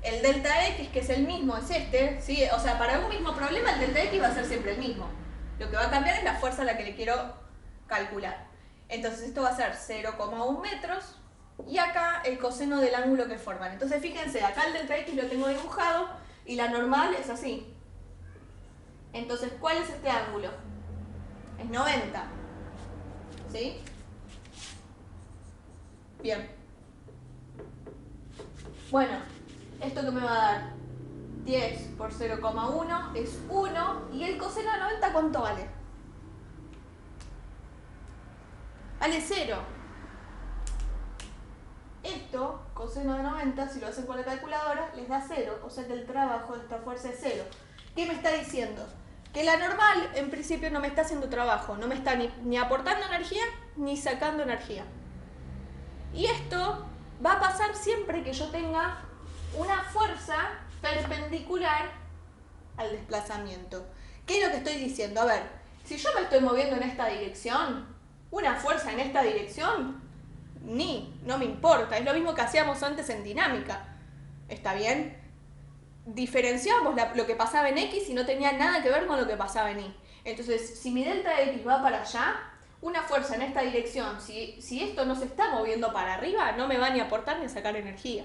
El delta X, que es el mismo, es este, ¿sí? O sea, para un mismo problema el delta X va a ser siempre el mismo. Lo que va a cambiar es la fuerza a la que le quiero calcular. Entonces esto va a ser 0,1 metros y acá el coseno del ángulo que forman. Entonces fíjense, acá el delta X lo tengo dibujado y la normal es así. Entonces, ¿cuál es este ángulo? Es 90. ¿Sí? Bien. Bueno, ¿esto que me va a dar? 10 por 0,1 es 1. ¿Y el coseno de 90 cuánto vale? Vale 0. Esto, coseno de 90, si lo hacen con la calculadora, les da 0. O sea que el trabajo de esta fuerza es 0. ¿Qué me está diciendo? Que la normal, en principio, no me está haciendo trabajo. No me está ni aportando energía, ni sacando energía. Y esto va a pasar siempre que yo tenga una fuerza perpendicular al desplazamiento. ¿Qué es lo que estoy diciendo? A ver, si yo me estoy moviendo en esta dirección, una fuerza en esta dirección, no me importa. Es lo mismo que hacíamos antes en dinámica. ¿Está bien? Diferenciamos lo que pasaba en X y no tenía nada que ver con lo que pasaba en Y. Entonces, si mi delta X va para allá, una fuerza en esta dirección, si esto no se está moviendo para arriba, no me va ni a aportar ni a sacar energía.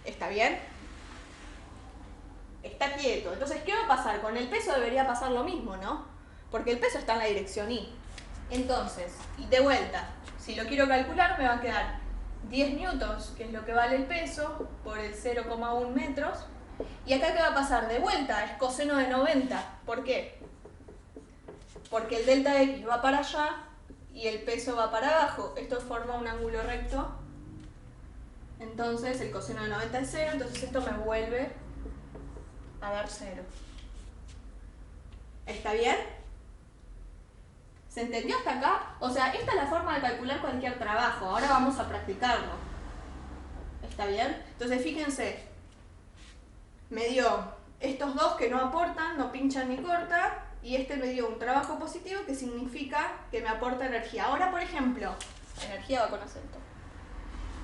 ¿Está bien? Está quieto. Entonces, ¿qué va a pasar? Con el peso debería pasar lo mismo, ¿no? Porque el peso está en la dirección Y. Entonces, y de vuelta, si lo quiero calcular, me va a quedar 10 newtons, que es lo que vale el peso, por el 0,1 metros. Y acá, ¿qué va a pasar? De vuelta, es coseno de 90. ¿Por qué? Porque el delta X va para allá y el peso va para abajo. Esto forma un ángulo recto. Entonces, el coseno de 90 es 0, entonces esto me vuelve a dar 0. ¿Está bien? ¿Se entendió hasta acá? O sea, esta es la forma de calcular cualquier trabajo. Ahora vamos a practicarlo. ¿Está bien? Entonces, fíjense. Me dio estos dos que no aportan, no pinchan ni cortan. Y este me dio un trabajo positivo que significa que me aporta energía. Ahora, por ejemplo, energía va con acento.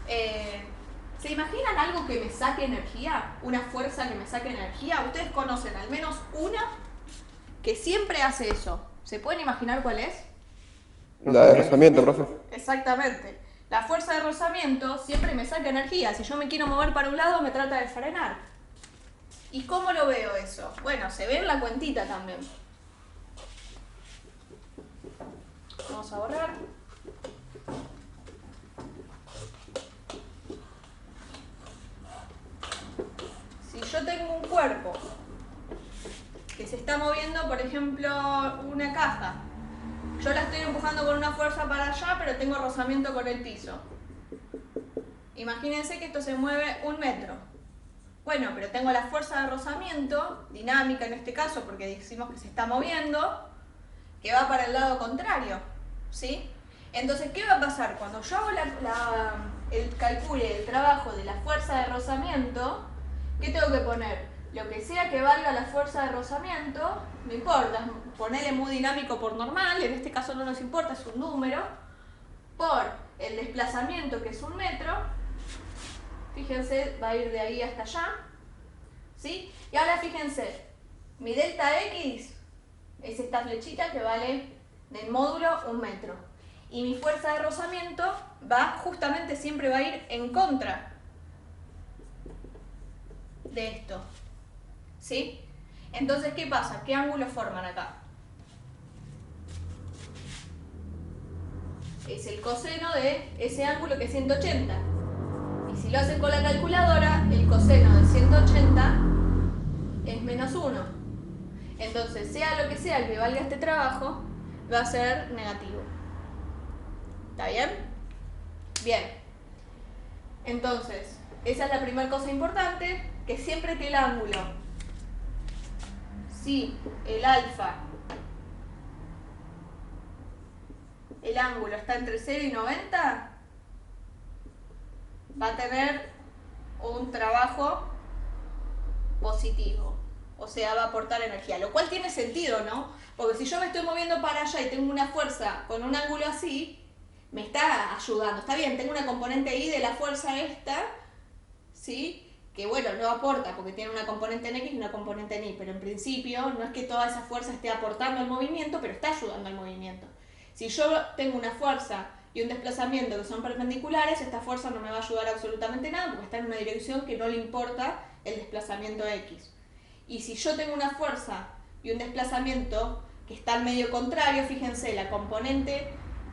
¿Se imaginan algo que me saque energía? ¿Una fuerza que me saque energía? Ustedes conocen al menos una que siempre hace eso. ¿Se pueden imaginar cuál es? La de rozamiento, profe. Exactamente. La fuerza de rozamiento siempre me saca energía. Si yo me quiero mover para un lado, me trata de frenar. ¿Y cómo lo veo eso? Bueno, se ve en la cuentita también. Vamos a borrar. Si yo tengo un cuerpo que se está moviendo, por ejemplo, una caja, yo la estoy empujando con una fuerza para allá, pero tengo rozamiento con el piso. Imagínense que esto se mueve 1 metro. Bueno, pero tengo la fuerza de rozamiento, dinámica en este caso, porque decimos que se está moviendo, que va para el lado contrario, ¿sí? Entonces, ¿qué va a pasar? Cuando yo hago calcule el trabajo de la fuerza de rozamiento, ¿qué tengo que poner? Lo que sea que valga la fuerza de rozamiento, no importa, ponerle muy dinámico por normal, en este caso no nos importa, es un número, por el desplazamiento que es 1 metro, fíjense, va a ir de ahí hasta allá, ¿sí? Y ahora fíjense, mi delta X es esta flechita que vale del módulo 1 metro. Y mi fuerza de rozamiento justamente siempre va a ir en contra de esto. ¿Sí? Entonces, ¿qué pasa? ¿Qué ángulo forman acá? Es el coseno de ese ángulo que es 180. Y si lo hacen con la calculadora, el coseno de 180 es menos 1. Entonces, sea lo que sea el que valga este trabajo, va a ser negativo. ¿Está bien? Bien. Entonces, esa es la primera cosa importante, que siempre que el ángulo, si el alfa, el ángulo está entre 0 y 90, va a tener un trabajo positivo. O sea, va a aportar energía. Lo cual tiene sentido, ¿no? Porque si yo me estoy moviendo para allá y tengo una fuerza con un ángulo así, me está ayudando. Está bien, tengo una componente I de la fuerza esta, ¿sí? que bueno, no aporta porque tiene una componente en X y una componente en Y, pero en principio no es que toda esa fuerza esté aportando al movimiento, pero está ayudando al movimiento. Si yo tengo una fuerza y un desplazamiento que son perpendiculares, esta fuerza no me va a ayudar absolutamente nada porque está en una dirección que no le importa el desplazamiento X. Y si yo tengo una fuerza y un desplazamiento que está al medio contrario, fíjense, la componente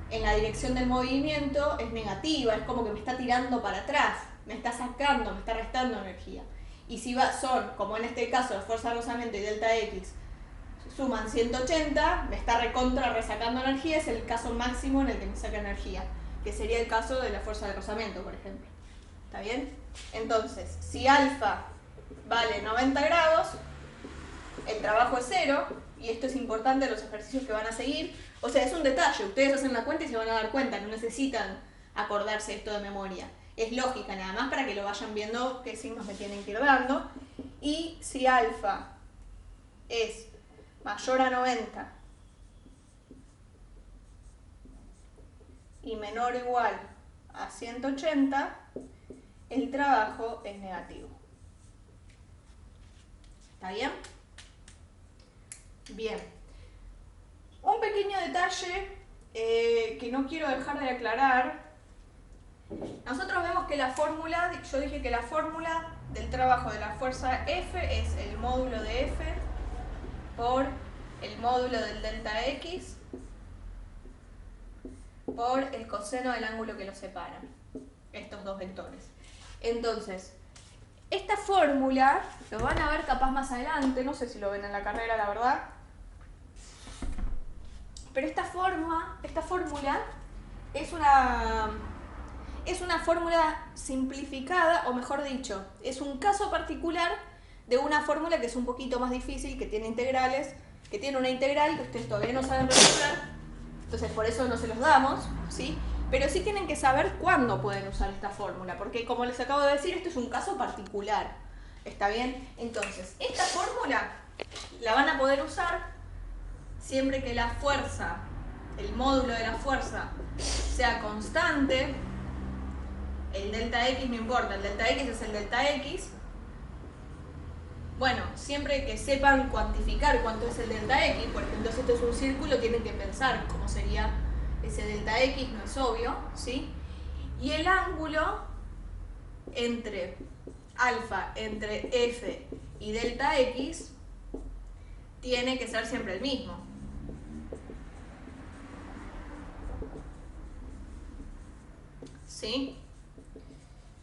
en la dirección del movimiento es negativa, es como que me está tirando para atrás, me está sacando, me está restando energía. Y si son, como en este caso, la fuerza de rozamiento y delta X suman 180, me está resacando energía, es el caso máximo en el que me saca energía, que sería el caso de la fuerza de rozamiento, por ejemplo. ¿Está bien? Entonces, si alfa vale 90 grados, el trabajo es 0, y esto es importante en los ejercicios que van a seguir. O sea, es un detalle, ustedes hacen la cuenta y se van a dar cuenta, no necesitan acordarse esto de memoria. Es lógica nada más para que lo vayan viendo qué signos me tienen que ir dando. Y si alfa es mayor a 90 y menor o igual a 180, el trabajo es negativo. ¿Está bien? Bien. Un pequeño detalle que no quiero dejar de aclarar. Nosotros vemos que la fórmula, yo dije que la fórmula del trabajo de la fuerza F es el módulo de F por el módulo del delta X por el coseno del ángulo que los separa, estos dos vectores. Entonces, esta fórmula, lo van a ver capaz más adelante, no sé si lo ven en la carrera, la verdad, pero esta fórmula es una fórmula simplificada, o mejor dicho, es un caso particular de una fórmula que es un poquito más difícil, que tiene integrales, que tiene una integral que ustedes todavía no saben resolver, entonces por eso no se los damos, ¿sí? Pero sí tienen que saber cuándo pueden usar esta fórmula, porque como les acabo de decir, esto es un caso particular, ¿está bien? Entonces, esta fórmula la van a poder usar siempre que la fuerza, el módulo de la fuerza, sea constante. El delta X no importa, el delta X es el delta X. Bueno, siempre que sepan cuantificar cuánto es el delta X, por ejemplo, si esto es un círculo, tienen que pensar cómo sería ese delta X, no es obvio, ¿sí? Y el ángulo entre alfa, entre F y delta X, tiene que ser siempre el mismo. ¿Sí?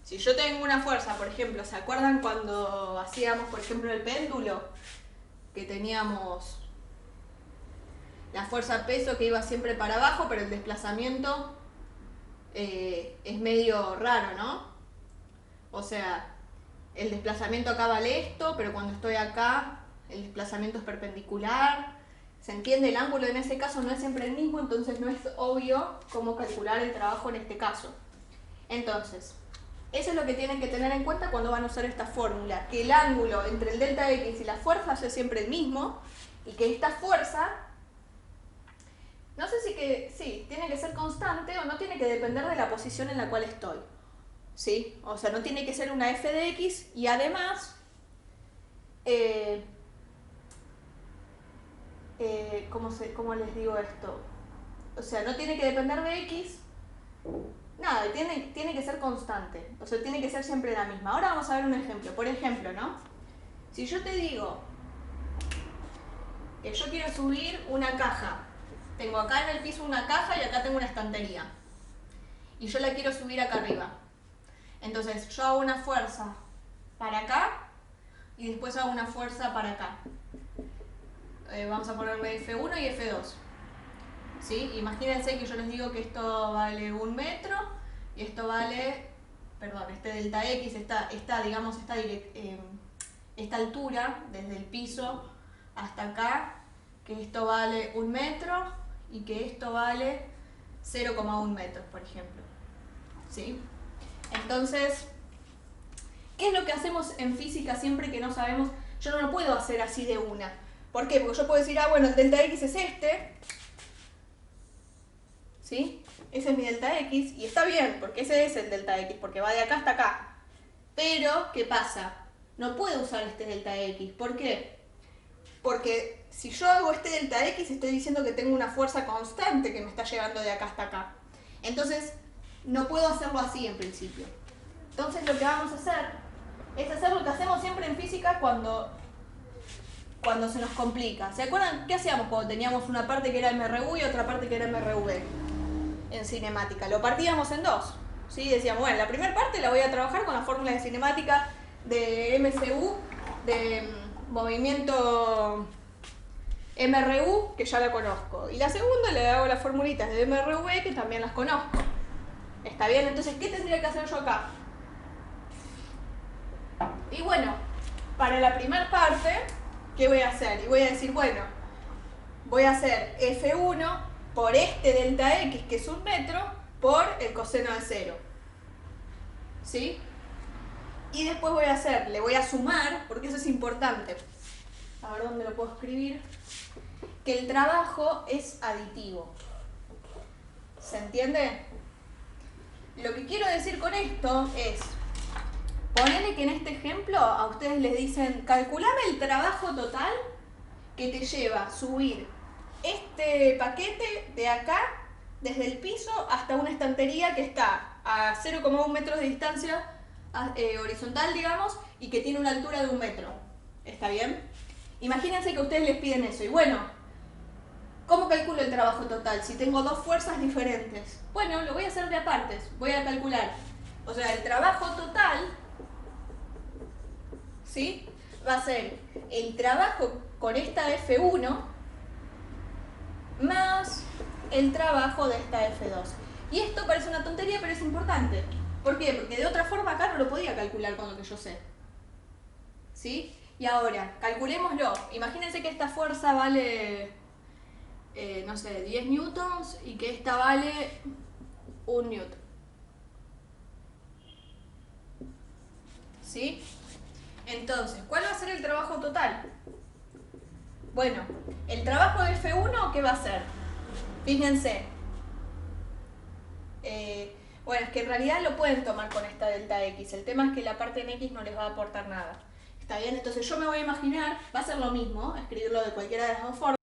Si yo tengo una fuerza, por ejemplo, ¿se acuerdan cuando hacíamos, por ejemplo, el péndulo? Que teníamos la fuerza peso que iba siempre para abajo, pero el desplazamiento es medio raro, ¿no? O sea, el desplazamiento acá vale esto, pero cuando estoy acá, el desplazamiento es perpendicular. ¿Se entiende? El ángulo en ese caso no es siempre el mismo, entonces no es obvio cómo calcular el trabajo en este caso. Entonces, eso es lo que tienen que tener en cuenta cuando van a usar esta fórmula, que el ángulo entre el delta X y la fuerza es siempre el mismo, y que esta fuerza, no sé si tiene que ser constante o no tiene que depender de la posición en la cual estoy. ¿Sí? O sea, no tiene que ser una f de x, y además, ¿cómo les digo esto? O sea, no tiene que depender de x. Nada, tiene que ser constante, o sea, tiene que ser siempre la misma. Ahora vamos a ver un ejemplo. Por ejemplo, ¿no? Si yo te digo que yo quiero subir una caja, tengo acá en el piso una caja y acá tengo una estantería, y yo la quiero subir acá arriba. Entonces yo hago una fuerza para acá y después hago una fuerza para acá. Vamos a ponerle F1 y F2. ¿Sí? Imagínense que yo les digo que esto vale 1 metro y esto vale, perdón, este delta X, digamos, esta altura desde el piso hasta acá, que esto vale 1 metro y que esto vale 0,1 metros, por ejemplo. ¿Sí? Entonces, ¿qué es lo que hacemos en física siempre que no sabemos? Yo no lo puedo hacer así de una. ¿Por qué? Porque yo puedo decir, bueno, el delta X es este, ¿sí? Ese es mi delta X, y está bien, porque ese es el delta X, porque va de acá hasta acá. Pero, ¿qué pasa? No puedo usar este delta X. ¿Por qué? Porque si yo hago este delta X, estoy diciendo que tengo una fuerza constante que me está llevando de acá hasta acá. Entonces, no puedo hacerlo así en principio. Entonces, lo que vamos a hacer es hacer lo que hacemos siempre en física cuando se nos complica. ¿Se acuerdan qué hacíamos cuando teníamos una parte que era MRU y otra parte que era MRV en cinemática? Lo partíamos en dos. ¿Sí? Decíamos, bueno, la primera parte la voy a trabajar con las fórmulas de cinemática de MCU, de movimiento MRU, que ya la conozco. Y la segunda le hago las formulitas de MRV, que también las conozco. ¿Está bien? Entonces, ¿qué tendría que hacer yo acá? Y bueno, para la primera parte, ¿qué voy a hacer? Y voy a decir, bueno, voy a hacer F1 por este delta X, que es 1 metro, por el coseno de 0. ¿Sí? Y después voy a hacer, le voy a sumar, porque eso es importante. A ver dónde lo puedo escribir. Que el trabajo es aditivo. ¿Se entiende? Lo que quiero decir con esto es, ponele que en este ejemplo a ustedes les dicen, calculame el trabajo total que te lleva a subir este paquete de acá, desde el piso hasta una estantería que está a 0,1 metros de distancia horizontal, digamos, y que tiene una altura de 1 metro. ¿Está bien? Imagínense que a ustedes les piden eso. Y bueno, ¿cómo calculo el trabajo total si tengo dos fuerzas diferentes? Bueno, lo voy a hacer de apartes. Voy a calcular, o sea, el trabajo total, ¿sí? Va a ser el trabajo con esta F1 más el trabajo de esta F2. Y esto parece una tontería, pero es importante. ¿Por qué? Porque de otra forma acá no lo podía calcular con lo que yo sé. ¿Sí? Y ahora, calculémoslo. Imagínense que esta fuerza vale, no sé, 10 newtons y que esta vale 1 newton. ¿Sí? Entonces, ¿cuál va a ser el trabajo total? Bueno, el trabajo de F1, ¿qué va a ser? Fíjense. Bueno, es que en realidad lo pueden tomar con esta delta X. El tema es que la parte en X no les va a aportar nada. ¿Está bien? Entonces yo me voy a imaginar, va a ser lo mismo, escribirlo de cualquiera de las dos formas.